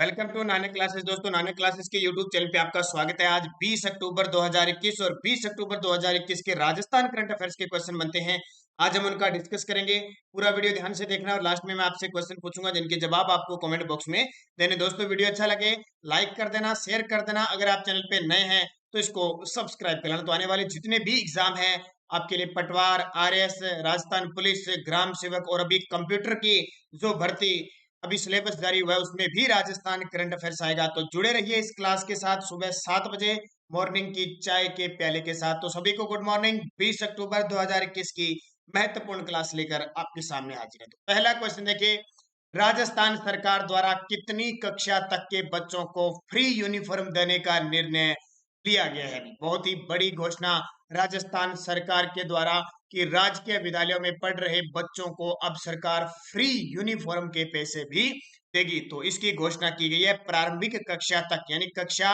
Welcome to Nanak classes. दोस्तों, Nanak classes के YouTube channel पे आपका स्वागत है। आज 20 अक्टूबर 2021 और 20 अक्टूबर 2021 के राजस्थान करंट अफेयर्स के क्वेश्चन बनते हैं। आज हम उनका डिस्कस करेंगे। पूरा वीडियो ध्यान से देखना और लास्ट में मैं आपसे क्वेश्चन पूछूंगा जिनके जवाब आपको कमेंट बॉक्स में देने। दोस्तों, वीडियो अच्छा लगे लाइक कर देना, शेयर कर देना। अगर आप चैनल पे नए हैं तो इसको सब्सक्राइब कर लेना। तो आने वाले जितने भी एग्जाम है आपके लिए, पटवार, आरएएस, राजस्थान पुलिस, ग्राम सेवक और अभी कंप्यूटर की जो भर्ती अभी सिलेबस जारी हुआ है उसमें भी राजस्थान करंट अफेयर्स आएगा। तो जुड़े रहिए इस क्लास के साथ सुबह 7 बजे मॉर्निंग की चाय के प्याले के साथ। तो सभी को गुड मॉर्निंग। 20 अक्टूबर 2021 की महत्वपूर्ण क्लास लेकर आपके सामने हाजिर है। तो पहला क्वेश्चन देखिए, राजस्थान सरकार द्वारा कितनी कक्षा तक के बच्चों को फ्री यूनिफॉर्म देने का निर्णय लिया गया है? बहुत ही बड़ी घोषणा राजस्थान सरकार के द्वारा कि राजकीय विद्यालयों में पढ़ रहे बच्चों को अब सरकार फ्री यूनिफॉर्म के पैसे भी देगी। तो इसकी घोषणा की गई है। प्रारंभिक कक्षा तक यानी कक्षा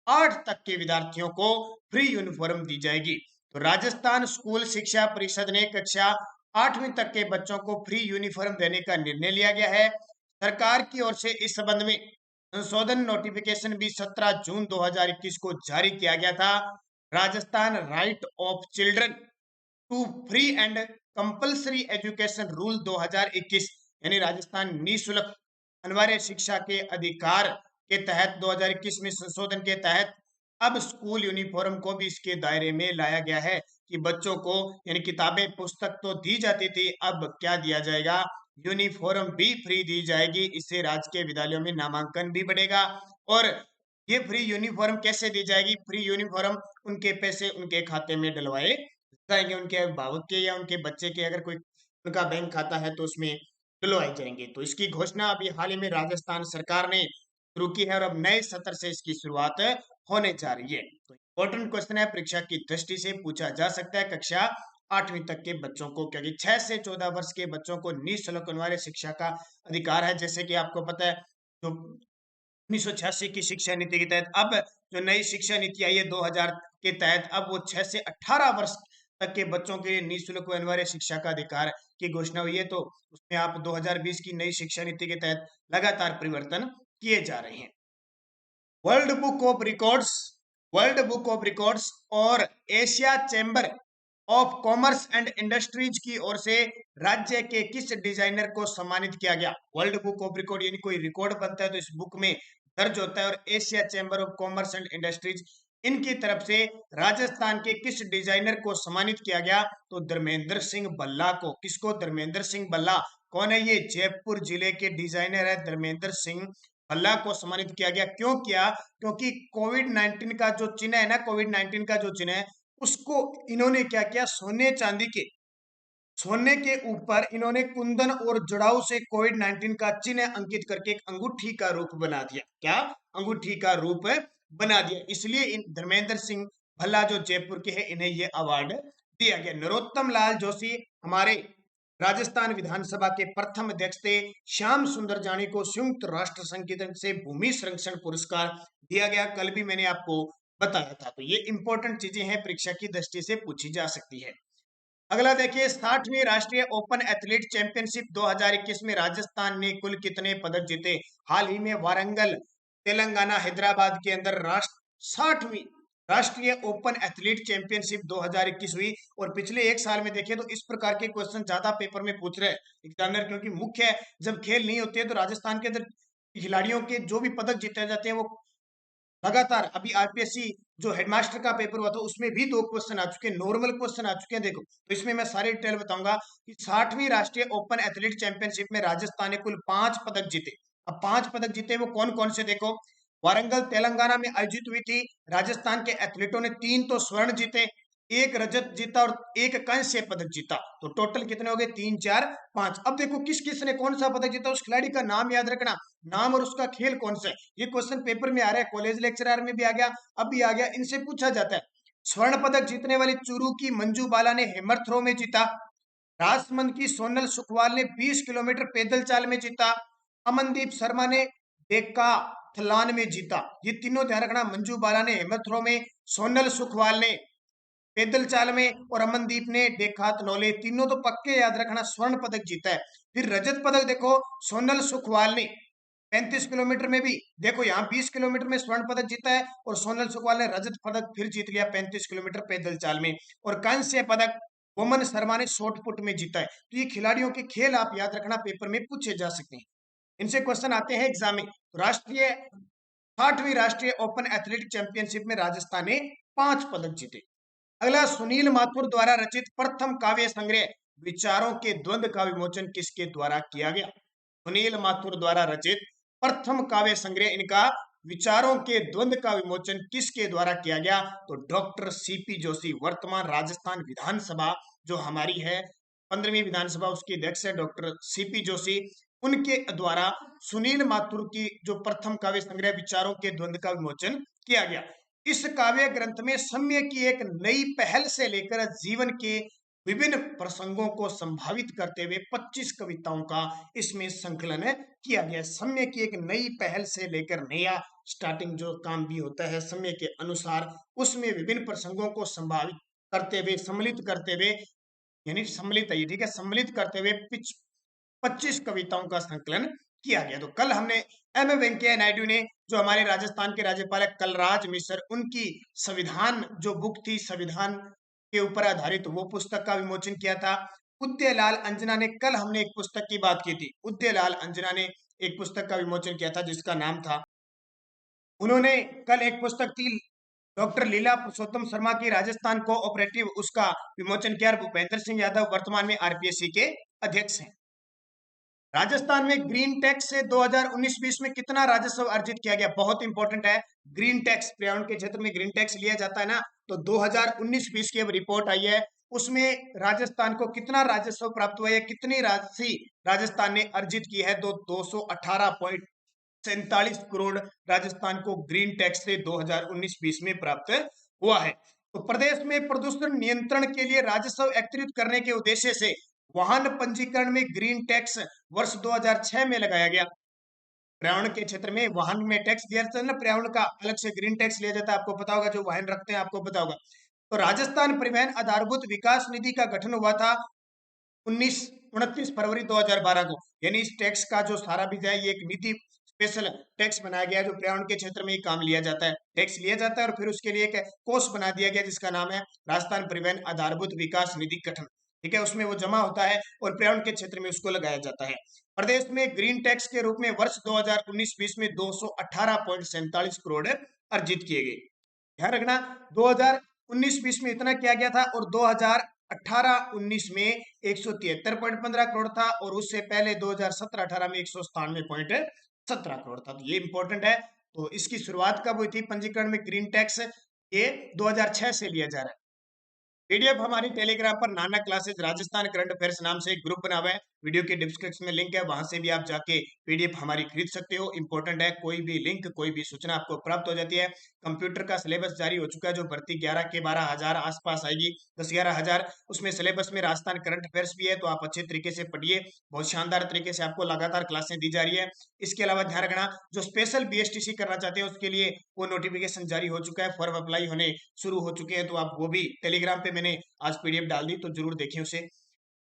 8 तक के विद्यार्थियों को फ्री यूनिफॉर्म दी जाएगी। तो राजस्थान स्कूल शिक्षा परिषद ने कक्षा 8वीं तक के बच्चों को फ्री यूनिफॉर्म देने का निर्णय लिया गया है। सरकार की ओर से इस संबंध में संशोधन नोटिफिकेशन भी 17 जून 2021 को जारी किया गया था। Rajasthan right of children to free and compulsory education rule 2021 यानी राजस्थान निःशुल्क अनिवार्य शिक्षा के अधिकार के तहत 2021 में संशोधन के तहत अब स्कूल यूनिफॉर्म को भी इसके दायरे में लाया गया है कि बच्चों को यानी किताबें पुस्तक तो दी जाती थी, अब क्या दिया जाएगा? यूनिफॉर्म भी फ्री दी जाएगी। इससे राजकीय विद्यालयों में नामांकन भी बढ़ेगा। और ये फ्री यूनिफॉर्म कैसे दी जाएगी? फ्री यूनिफॉर्म उनके पैसे उनके खाते में डलवाए जाएंगे, उनके अभिभावक के या उनके बच्चे के अगर कोई उनका बैंक खाता है तो उसमें डलवाए जाएंगे। तो इसकी घोषणा अभी हाल ही में राजस्थान सरकार ने शुरू की है और अब नए सत्र से इसकी शुरुआत होने जा रही है। तो इंपॉर्टेंट क्वेश्चन है, परीक्षा की दृष्टि से पूछा जा सकता है। कक्षा 8वीं तक के बच्चों को, क्योंकि 6 से 14 वर्ष के बच्चों को निःशुल्क अनिवार्य शिक्षा का अधिकार है। जैसे कि आपको पता है, जो 1986 की शिक्षा नीति के तहत अब जो नई शिक्षा नीति आई है 2000 के तहत, अब वो 6 से 18 वर्ष तक के बच्चों के लिए निःशुल्क अनिवार्य शिक्षा का अधिकार की घोषणा हुई है। तो उसमें आप 2020 की नई शिक्षा नीति के तहत लगातार परिवर्तन किए जा रहे हैं। World Book of Records, World Book of Records और Asia Chamber of Commerce and Industries की ओर से राज्य के किस डिजाइनर को सम्मानित किया गया? वर्ल्ड बुक ऑफ रिकॉर्ड यानी कोई रिकॉर्ड बनता है तो इस बुक में दर्ज होता है। और Asia Chamber of Commerce and industries, इनकी तरफ से राजस्थान के किस डिजाइनर को सम्मानित किया गया? तो धर्मेंद्र सिंह भल्ला को। किसको? धर्मेंद्र सिंह भल्ला। कौन है ये? जयपुर जिले के डिजाइनर है धर्मेंद्र सिंह भल्ला को सम्मानित किया गया। क्यों किया? क्योंकि कोविड 19 का जो चिन्ह है ना, कोविड 19 का जो चिन्ह है उसको इन्होंने क्या किया? सोने चांदी के, सोने के ऊपर इन्होंने कुंदन और जुड़ाव से कोविड 19 का चिन्ह अंकित करके एक अंगूठी का रूप बना दिया। क्या? अंगूठी का रूप बना दिया। इसलिए इन धर्मेंद्र सिंह भल्ला जो जयपुर के हैं, इन्हें यह अवार्ड दिया गया। नरोत्तम लाल जोशी हमारे राजस्थान विधानसभा के प्रथम अध्यक्ष थे। श्याम सुंदर जानी को संयुक्त राष्ट्र संघ की तरफ से भूमि संरक्षण पुरस्कार दिया गया। कल भी मैंने आपको बताया था। तो ये इंपॉर्टेंट चीजें हैं, परीक्षा की दृष्टि से पूछी जा सकती है। अगला देखिए, 60वीं राष्ट्रीय ओपन एथलीट चैंपियनशिप 2021 में राजस्थान ने कुल कितने पदक जीते? हाल ही में वारंगल, तेलंगाना, हैदराबाद के अंदर 60वीं राष्ट्रीय ओपन एथलीट चैंपियनशिप 2021 हुई। और पिछले एक साल में देखें तो इस प्रकार के क्वेश्चन ज्यादा पेपर में पूछ रहे हैं एग्जामिनर, क्योंकि मुख्य जब खेल नहीं होते हैं तो राजस्थान के अंदर खिलाड़ियों के जो भी पदक जीते जाते हैं वो लगातार, अभी आरपीएससी जो हेडमास्टर का पेपर हुआ था उसमें भी 2 क्वेश्चन आ चुके हैं, नॉर्मल क्वेश्चन आ चुके हैं। देखो, तो इसमें मैं सारी डिटेल बताऊंगा कि 60वीं राष्ट्रीय ओपन एथलीट चैंपियनशिप में राजस्थान ने कुल 5 पदक जीते। अब 5 पदक जीते वो कौन कौन से? देखो, वारंगल तेलंगाना में आयोजित हुई थी। राजस्थान के एथलीटों ने 3 तो स्वर्ण जीते, 1 रजत जीता और 1 कांस्य पदक जीता। तो टोटल कितने हो गए? 3 4 5। अब देखो किस किस ने कौन सा पदक जीता, उस खिलाड़ी का नाम याद रखना, नाम और उसका खेल कौन सा है। ये क्वेश्चन पेपर में आ रहा है, कॉलेज लेक्चरर में भी आ गया, अब भी आ गया, इनसे पूछा जाता है। स्वर्ण पदक जीतने वाली चूरू की मंजू बाला ने हेमर थ्रो में जीता। राजसमंद की सोनल सुखवाल ने 20 किलोमीटर पैदल चाल में जीता। अमनदीप शर्मा ने डेकाथलॉन में जीता। ये तीनों ध्यान रखना, मंजू बाला ने हेमर थ्रो में, सोनल सुखवाल ने पैदल चाल में और अमनदीप ने डेकाथलॉन, तीनों तो पक्के याद रखना, स्वर्ण पदक जीता है। फिर रजत पदक देखो, सोनल सुखवाल ने 35 किलोमीटर में भी देखो यहाँ 20 किलोमीटर में स्वर्ण पदक जीता है और सोनल सुखवाल ने रजत पदक फिर जीत लिया 35 किलोमीटर पैदल चाल में। और कांस्य पदक वोमन शर्मा ने शॉर्ट पुट में जीता है। तो ये खिलाड़ियों के खेल आप याद रखना, पेपर में पूछे जा सकते हैं, इनसे क्वेश्चन आते हैं एग्जाम में। राष्ट्रीय 8वीं राष्ट्रीय ओपन एथलेटिक चैंपियनशिप में राजस्थान ने 5 पदक जीते। अगला, सुनील माथुर द्वारा रचित प्रथम काव्य संग्रह विचारों के द्वंद्व का विमोचन किसके द्वारा किया गया? सुनील माथुर द्वारा रचित प्रथम काव्य संग्रह, इनका विचारों के द्वंद्व का विमोचन किसके द्वारा किया गया? तो डॉक्टर सीपी जोशी, वर्तमान राजस्थान विधानसभा जो हमारी है 15वीं विधानसभा, उसके अध्यक्ष है डॉक्टर सीपी जोशी, उनके द्वारा सुनील माथुर की जो प्रथम काव्य संग्रह विचारों के द्वंद्व का विमोचन किया गया। इस काव्य ग्रंथ में सम्य की एक नई पहल से लेकर जीवन के विभिन्न प्रसंगों को संभावित करते हुए 25 कविताओं का इसमें संकलन किया गया। सम्य की एक नई पहल से लेकर नया स्टार्टिंग जो काम भी होता है समय के अनुसार, उसमें विभिन्न प्रसंगों को संभावित करते हुए, सम्मिलित करते हुए, यानी सम्मिलित है, ठीक है, सम्मिलित करते हुए 25 कविताओं का संकलन किया गया। तो कल हमने एम वेंकैया नायडू ने, जो हमारे राजस्थान के राज्यपाल है कलराज मिश्र, उनकी संविधान जो बुक थी संविधान के ऊपर आधारित, वो पुस्तक का विमोचन किया था। उदयलाल अंजना ने, कल हमने एक पुस्तक की बात की थी, उदयलाल अंजना ने एक पुस्तक का विमोचन किया था जिसका नाम था, उन्होंने कल एक पुस्तक थी डॉक्टर लीला पुरुषोत्तम शर्मा की राजस्थान कोऑपरेटिव, उसका विमोचन किया। भूपेंद्र सिंह यादव वर्तमान में आरपीएससी के अध्यक्ष हैं। राजस्थान में ग्रीन टैक्स से 2019-20 में कितना राजस्व अर्जित किया गया? बहुत इंपॉर्टेंट है। ग्रीन टैक्स, पर्यावरण के क्षेत्र में ग्रीन टैक्स लिया जाता है ना, तो 2019-20 की अब रिपोर्ट आई है, उसमें राजस्थान को कितना राजस्व प्राप्त हुआ है, कितनी राशि राजस्थान ने अर्जित की है? तो 218.47 करोड़ राजस्थान को ग्रीन टैक्स से 2019-20 में प्राप्त हुआ है। तो प्रदेश में प्रदूषण नियंत्रण के लिए राजस्व एकत्रित करने के उद्देश्य से वाहन पंजीकरण में ग्रीन टैक्स वर्ष 2006 में लगाया गया। पर्यावरण के क्षेत्र में वाहन में टैक्स दिया जाता है ना, पर्यावरण का अलग से ग्रीन टैक्स लिया जाता है, आपको पता होगा, जो वाहन रखते हैं आपको पता होगा। तो राजस्थान परिवहन आधारभूत विकास निधि का गठन हुआ था 29 फरवरी 2012 को, यानी इस टैक्स का जो सारा भी है, ये एक निधि स्पेशल टैक्स बनाया गया जो पर्यावरण के क्षेत्र में काम लिया जाता है, टैक्स लिया जाता है और फिर उसके लिए एक कोष बना दिया गया जिसका नाम है राजस्थान परिवहन आधारभूत विकास निधि गठन, ठीक है, उसमें वो जमा होता है और पर्यावरण के क्षेत्र में उसको लगाया जाता है। प्रदेश में ग्रीन टैक्स के रूप में वर्ष 2019-20 में 218.47 करोड़ अर्जित किए गए। ध्यान रखना, 2019-20 में इतना किया गया था और 2018-19 में 173.15 करोड़ था और उससे पहले 2017-18 में 197.17 करोड़ था। तो ये इंपॉर्टेंट है। तो इसकी शुरुआत कब हुई थी पंजीकरण में ग्रीन टैक्स? ये 2006 से लिया जा रहा है। पीडीएफ हमारी टेलीग्राम पर नाना क्लासेस राजस्थान करंट अफेयर्स नाम से एक ग्रुप बना हुआ है, वीडियो के डिस्क्रिप्शन में लिंक है, वहां से भी आप जाके पीडीएफ हमारी खरीद सकते हो। इंपॉर्टेंट है, कोई भी लिंक, कोई भी सूचना आपको प्राप्त हो जाती है। कंप्यूटर का सिलेबस जारी हो चुका है, जो भर्ती 11 के 12,000 आसपास आएगी, 10-11,000, उसमें सिलेबस में राजस्थान करंट अफेयर्स भी है, तो आप अच्छे तरीके से पढ़िए। बहुत शानदार तरीके से आपको लगातार क्लासें दी जा रही है। इसके अलावा ध्यान रखना, जो स्पेशल बीएसटीसी करना चाहते हैं उसके लिए वो नोटिफिकेशन जारी हो चुका है, फॉर्म अप्लाई होने शुरू हो चुके हैं, तो आप वो भी टेलीग्राम पे मैंने आज पीडीएफ डाल दी, तो जरूर देखें उसे।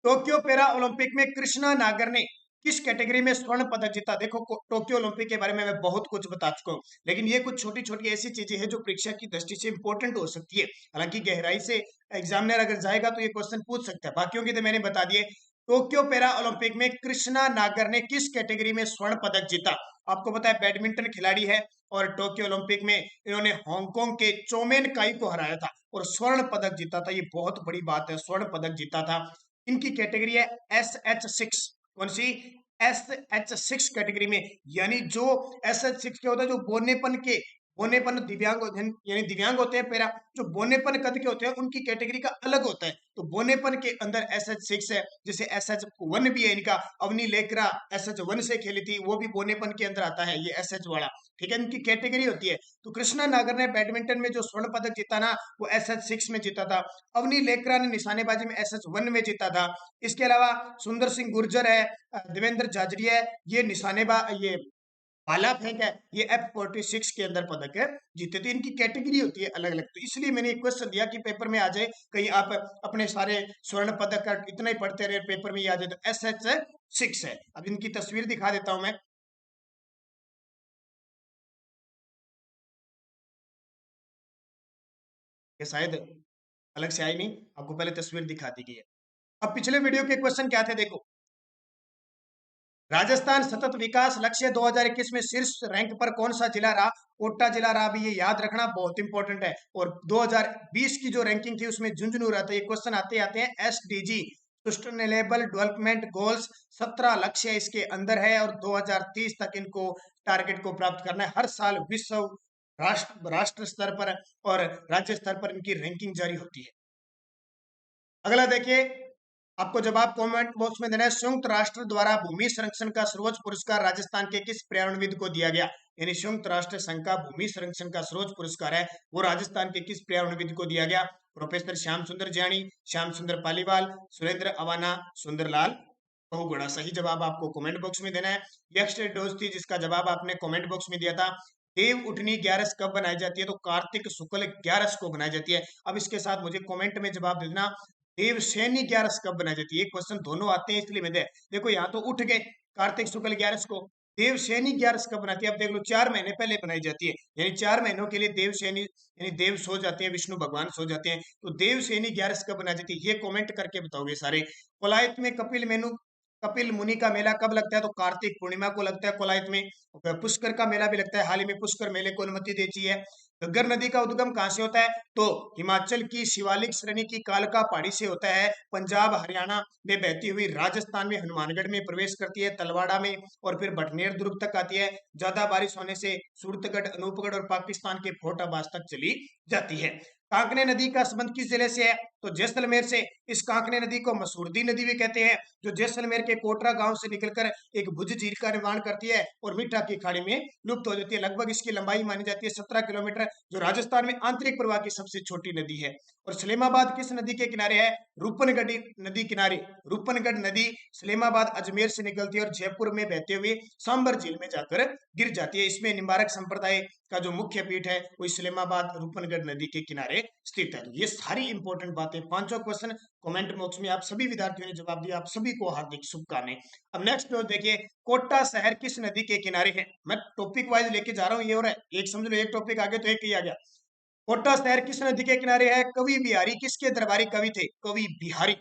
टोक्यो पैरा ओलंपिक में कृष्णा नागर ने किस कैटेगरी में स्वर्ण पदक जीता? देखो, टोक्यो ओलंपिक के बारे में मैं बहुत कुछ बता चुका हूँ, लेकिन ये कुछ छोटी छोटी ऐसी चीजें हैं जो परीक्षा की दृष्टि से इंपॉर्टेंट हो सकती है। हालांकि गहराई से एग्जामिनर अगर जाएगा तो ये क्वेश्चन पूछ सकता है, बाकियों की तो मैंने बता दिए। टोक्यो पैरा ओलंपिक में कृष्णा नागर ने किस कैटेगरी में स्वर्ण पदक जीता? आपको पता है बैडमिंटन खिलाड़ी है और टोक्यो ओलंपिक में इन्होंने हांगकांग के चोमेन काई को हराया था और स्वर्ण पदक जीता था। ये बहुत बड़ी बात है, स्वर्ण पदक जीता था। इनकी कैटेगरी है SH6। कौन सी? SH6 कैटेगरी में, यानी जो SH6 क्या होता है, जो बोनेपन दिव्यांग, यानी दिव्यांग होते हैं पैरा, जो बोनेपन कद के होते हैं उनकी कैटेगरी का अलग होता है। तो बोनेपन के अंदर SH6 है, जिसे SH1 भी है इनका, अवनी लेकरा SH1 से खेली थी, वो भी बोनेपन के अंदर आता है, ये SH वाला, ठीक है, इनकी कैटेगरी होती है। तो कृष्णा नागर ने बैडमिंटन में जो स्वर्ण पदक जीता ना, वो SH6 में जीता था। अवनी लेकरा ने निशानेबाजी में SH1 में जीता था। इसके अलावा सुंदर सिंह गुर्जर है, देवेंद्र झाझड़िया है, ये ये भाला फेंक है, ये F46 के अंदर पदक है जीते थे। इनकी कैटेगरी होती है अलग अलग, तो इसलिए मैंने एक क्वेश्चन दिया कि पेपर में आ जाए, कहीं आप अपने सारे स्वर्ण पदक का इतना ही पढ़ते रहे पेपर में ही आ जाए, तो SH6 है। अब इनकी तस्वीर दिखा देता हूं मैं, ये शायद अलग से आई नहीं, आपको पहले तस्वीर दिखा दी गई है। अब पिछले वीडियो के क्वेश्चन क्या थे देखो। राजस्थान सतत विकास लक्ष्य 2021 में शीर्ष रैंक पर कौन सा जिला रहा? कोटा जिला रहा। भी ये याद रखना बहुत इंपॉर्टेंट है। और 2020 की जो रैंकिंग थी उसमें झुंझुनू रहा था। ये क्वेश्चन आते आते हैं एसडीजी सस्टेनेबल डेवलपमेंट गोल्स 17 लक्ष्य इसके अंदर है और 2030 तक इनको टारगेट को प्राप्त करना है। हर साल विश्व राष्ट्र स्तर पर और राज्य स्तर पर इनकी रैंकिंग जारी होती है। अगला देखिए, आपको जवाब कमेंट बॉक्स में देना है। संयुक्त राष्ट्र द्वारा भूमि संरक्षण का सर्वोच्च पुरस्कार राजस्थान के किस पर्यावरणविद को दिया गया? यानी संयुक्त राष्ट्र संघ का भूमि संरक्षण का सर्वोच्च पुरस्कार है वो राजस्थान के किस पर्यावरणविद को दिया गया? प्रोफेसर श्याम सुंदर जानी, श्याम सुंदर पालीवाल, सुरेंद्र अवाना, सुंदरलाल बहुगुणा। सही जवाब आपको कमेंट बॉक्स में देना है। नेक्स्ट डोज थी जिसका जवाब आपने कमेंट बॉक्स में दिया था। देव उठनी ग्यारस कब बनाई जाती है? तो कार्तिक शुक्ल ग्यारस को बनाई जाती है। अब इसके साथ मुझे कमेंट में जवाब दे देना देवशैनी ग्यारस कब बनाई जाती है? क्वेश्चन दोनों आते हैं इसलिए मैं देखो यहाँ तो उठ गए कार्तिक शुक्ल ग्यारस को, देवशैनी ग्यारस कब बनाती है? अब देख लो 4 महीने पहले बनाई जाती है, यानी 4 महीनों के लिए देवशैनी यानी देव सो जाते हैं, विष्णु भगवान सो जाते हैं। तो देवशैनी ग्यारस कब बनाई जाती है ये कमेंट करके बताओगे सारे। कोलायत में कपिल मुनि का मेला कब लगता है? तो कार्तिक पूर्णिमा को लगता है कोलायत में। पुष्कर का मेला भी लगता है, हाल ही में पुष्कर मेले को अनुमति दी है। घग्गर नदी का उद्गम कहां से होता है? तो हिमाचल की शिवालिक श्रेणी की कालका पहाड़ी से होता है, पंजाब हरियाणा में बहती हुई राजस्थान में हनुमानगढ़ में प्रवेश करती है, तलवाड़ा में और फिर भटनेर दुर्ग तक आती है। ज्यादा बारिश होने से सूरतगढ़, अनूपगढ़ और पाकिस्तान के फोर्ट अब्बास तक चली जाती है। कांकरे नदी का संबंध किस जिले से है? तो जैसलमेर से। इस कांकरे नदी को मसूरदी नदी भी कहते हैं, जो जैसलमेर के कोटरा गांव से निकलकर एक भुज झील का निर्माण करती है और मीठा की खाड़ी में लुप्त हो जाती है। लगभग इसकी लंबाई मानी जाती है 17 किलोमीटर, जो राजस्थान में आंतरिक प्रवाह की सबसे छोटी नदी है। और सलेमाबाद किस नदी के किनारे है? रूपनगढ़ नदी किनारे। रूपनगढ़ नदी सलेमाबाद अजमेर से निकलती है और जयपुर में बहते हुए सांबर झील में जाकर गिर जाती है। इसमें निम्बारक संप्रदाय का जो मुख्य पीठ है वो इस्लामाबाद रूपनगढ़ नदी के किनारे स्थित है। तो ये सारी इंपॉर्टेंट बातें, पांचों क्वेश्चन कमेंट बॉक्स में आप सभी विद्यार्थियों ने जवाब दिया, आप सभी को हार्दिक शुभकामनाएं। अब नेक्स्ट देखिए, कोटा शहर किस नदी के किनारे है? मैं टॉपिक वाइज लेके जा रहा हूँ, ये हो रहा है एक समझ लो, एक टॉपिक आगे तो एक ही आ गया। कोटा शहर किस नदी के किनारे है? कवि बिहारी किसके दरबारी कवि थे? कवि बिहारी।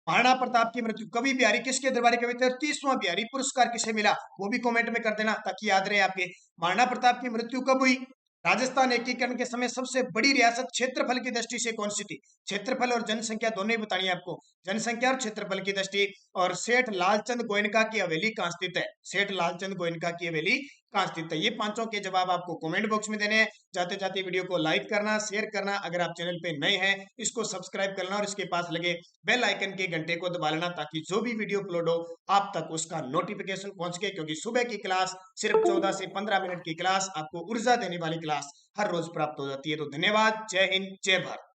महाराणा प्रताप की मृत्यु, कवि बिहारी किसके दरबारी कवि थे? और 30वां बिहारी पुरस्कार किसे मिला वो भी कमेंट में कर देना ताकि याद रहे आपके। महाराणा प्रताप की मृत्यु कब हुई? राजस्थान एकीकरण के समय सबसे बड़ी रियासत क्षेत्रफल की दृष्टि से कौन सी थी? क्षेत्रफल और जनसंख्या दोनों ही बतानी है आपको, जनसंख्या और क्षेत्रफल की दृष्टि। और सेठ लालचंद गोयनका की हवेली कहां स्थित है? सेठ लालचंद गोयनका की हवेली कहां स्थित है? ये पांचों के जवाब आपको कमेंट बॉक्स में देने हैं। जाते जाते वीडियो को लाइक करना, शेयर करना, अगर आप चैनल पे नए हैं इसको सब्सक्राइब करना और इसके पास लगे बेल आइकन के घंटे को दबा लेना ताकि जो भी वीडियो अपलोड हो आप तक उसका नोटिफिकेशन पहुंच गए। क्योंकि सुबह की क्लास सिर्फ 14 से 15 मिनट की क्लास आपको ऊर्जा देने वाली क्लास हर रोज प्राप्त हो जाती है। तो धन्यवाद, जय हिंद, जय भारत।